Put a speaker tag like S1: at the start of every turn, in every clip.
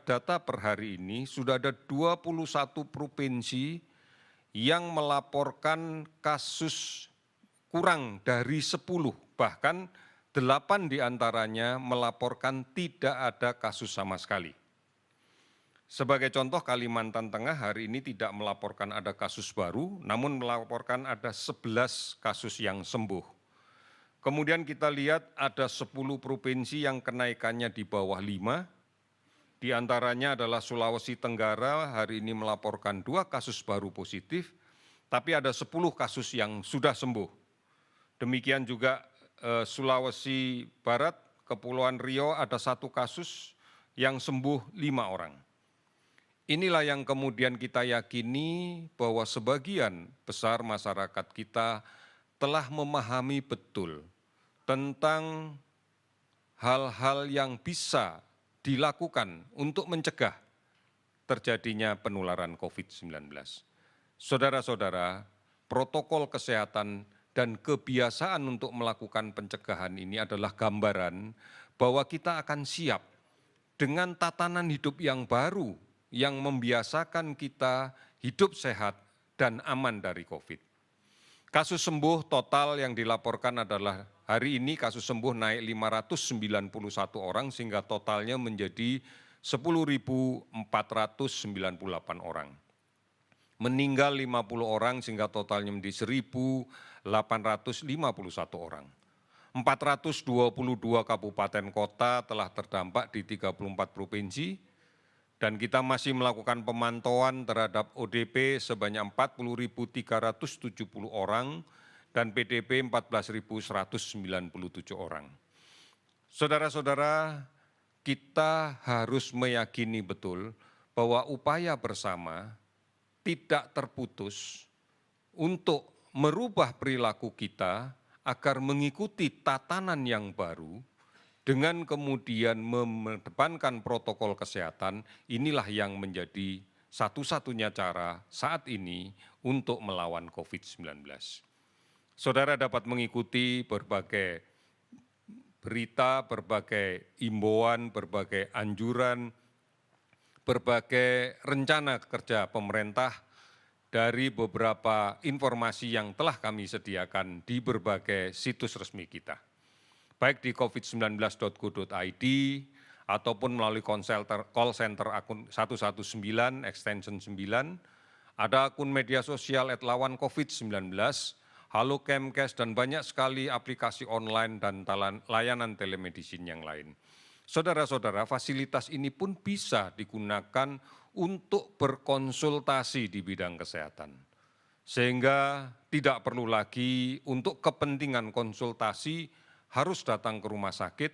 S1: data per hari ini sudah ada 21 provinsi yang melaporkan kasus kurang dari 10, bahkan 8 diantaranya melaporkan tidak ada kasus sama sekali. Sebagai contoh, Kalimantan Tengah hari ini tidak melaporkan ada kasus baru, namun melaporkan ada 11 kasus yang sembuh. Kemudian kita lihat ada 10 provinsi yang kenaikannya di bawah 5, di antaranya adalah Sulawesi Tenggara hari ini melaporkan 2 kasus baru positif, tapi ada 10 kasus yang sudah sembuh. Demikian juga Sulawesi Barat, Kepulauan Riau ada 1 kasus yang sembuh 5 orang. Inilah yang kemudian kita yakini bahwa sebagian besar masyarakat kita telah memahami betul tentang hal-hal yang bisa dilakukan untuk mencegah terjadinya penularan COVID-19. Saudara-saudara, protokol kesehatan dan kebiasaan untuk melakukan pencegahan ini adalah gambaran bahwa kita akan siap dengan tatanan hidup yang baru yang membiasakan kita hidup sehat dan aman dari COVID. Kasus sembuh total yang dilaporkan adalah hari ini kasus sembuh naik 591 orang sehingga totalnya menjadi 10.498 orang. Meninggal 50 orang sehingga totalnya menjadi 1.851 orang. 422 kabupaten kota telah terdampak di 34 provinsi dan kita masih melakukan pemantauan terhadap ODP sebanyak 40.370 orang dan PDP 14.197 orang. Saudara-saudara, kita harus meyakini betul bahwa upaya bersama tidak terputus untuk merubah perilaku kita agar mengikuti tatanan yang baru dengan kemudian mengedepankan protokol kesehatan. Inilah yang menjadi satu-satunya cara saat ini untuk melawan COVID-19. Saudara dapat mengikuti berbagai berita, berbagai imbauan, berbagai anjuran, berbagai rencana kerja pemerintah dari beberapa informasi yang telah kami sediakan di berbagai situs resmi kita, baik di covid19.go.id ataupun melalui call center akun 119 extension 9, ada akun media sosial @lawancovid19, Halo Kemkes, dan banyak sekali aplikasi online dan layanan telemedicine yang lain. Saudara-saudara, fasilitas ini pun bisa digunakan untuk berkonsultasi di bidang kesehatan, sehingga tidak perlu lagi untuk kepentingan konsultasi harus datang ke rumah sakit,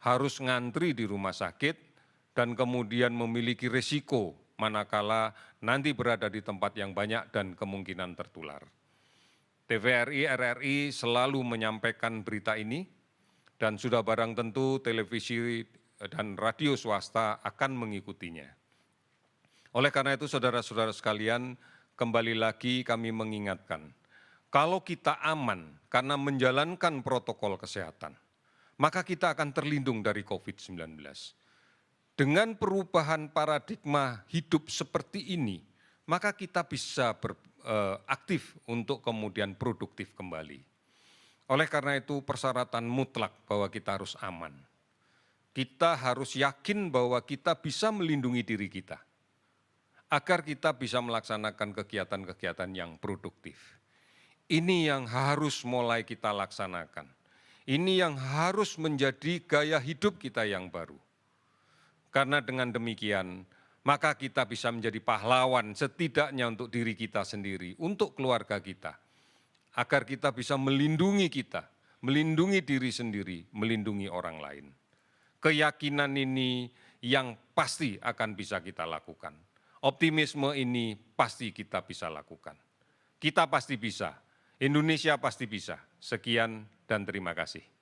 S1: harus ngantri di rumah sakit, dan kemudian memiliki risiko manakala nanti berada di tempat yang banyak dan kemungkinan tertular. TVRI, RRI selalu menyampaikan berita ini, dan sudah barang tentu televisi dan radio swasta akan mengikutinya. Oleh karena itu, saudara-saudara sekalian, kembali lagi kami mengingatkan, kalau kita aman karena menjalankan protokol kesehatan, maka kita akan terlindung dari COVID-19. Dengan perubahan paradigma hidup seperti ini, maka kita bisa aktif untuk kemudian produktif kembali. Oleh karena itu, persyaratan mutlak bahwa kita harus aman. Kita harus yakin bahwa kita bisa melindungi diri kita, agar kita bisa melaksanakan kegiatan-kegiatan yang produktif. Ini yang harus mulai kita laksanakan. Ini yang harus menjadi gaya hidup kita yang baru. Karena dengan demikian, maka kita bisa menjadi pahlawan setidaknya untuk diri kita sendiri, untuk keluarga kita, agar kita bisa melindungi kita, melindungi diri sendiri, melindungi orang lain. Keyakinan ini yang pasti akan bisa kita lakukan. Optimisme ini pasti kita bisa lakukan. Kita pasti bisa. Indonesia pasti bisa. Sekian dan terima kasih.